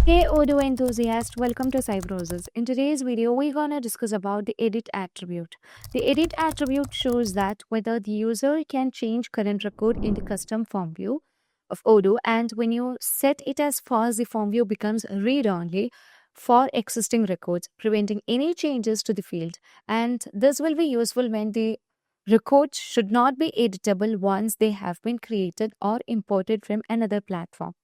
Hey Odoo enthusiast, welcome to Cybroses. In today's video, we're gonna discuss about the edit attribute. The edit attribute shows that whether the user can change current record in the custom form view of Odoo, and when you set it as false, the form view becomes read-only for existing records, preventing any changes to the field. And this will be useful when the records should not be editable once they have been created or imported from another platform.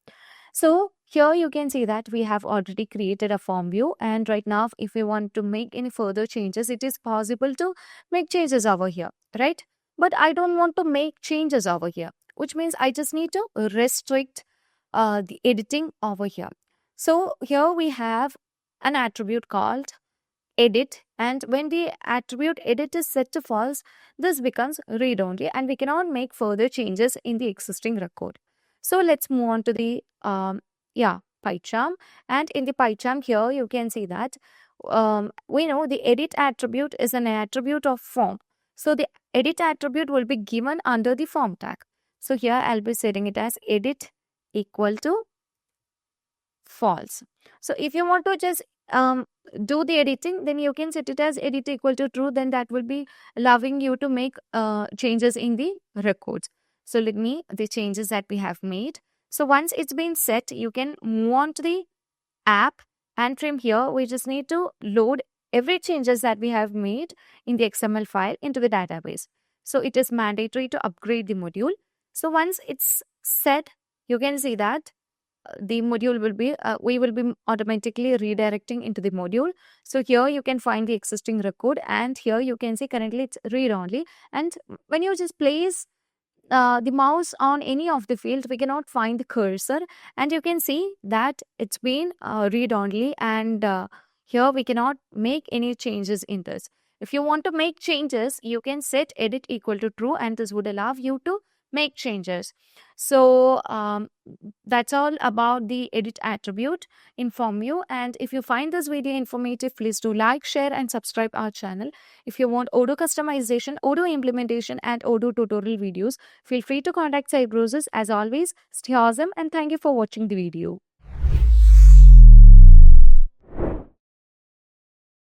So here you can see that we have already created a form view, and right now if we want to make any further changes, it is possible to make changes over here, right? But I don't want to make changes over here, which means I just need to restrict the editing over here. So here we have an attribute called edit, and when the attribute edit is set to false, this becomes read only and we cannot make further changes in the existing record. So let's move on to the PyCharm. And in the PyCharm here, you can see that we know the edit attribute is an attribute of form. So the edit attribute will be given under the form tag. So here I'll be setting it as edit equal to false. So if you want to just do the editing, then you can set it as edit equal to true. Then that will be allowing you to make changes in the records. So let me the changes that we have made. So once it's been set, you can move on to the app, and from here we just need to load every changes that we have made in the XML file into the database. So it is mandatory to upgrade the module. So once it's set, you can see that the module will be we will be automatically redirecting into the module. So here you can find the existing record, and here you can see currently it's read only, and when you just place the mouse on any of the fields, we cannot find the cursor, and you can see that it's been read only, and here we cannot make any changes in this. If you want to make changes, you can set edit equal to true, and this would allow you to make changes. So that's all about the edit attribute in form view. And if you find this video informative, please do like, share and subscribe our channel. If you want Odoo customization, Odoo implementation and Odoo tutorial videos, feel free to contact Cybroses. As always, stay awesome and thank you for watching the video.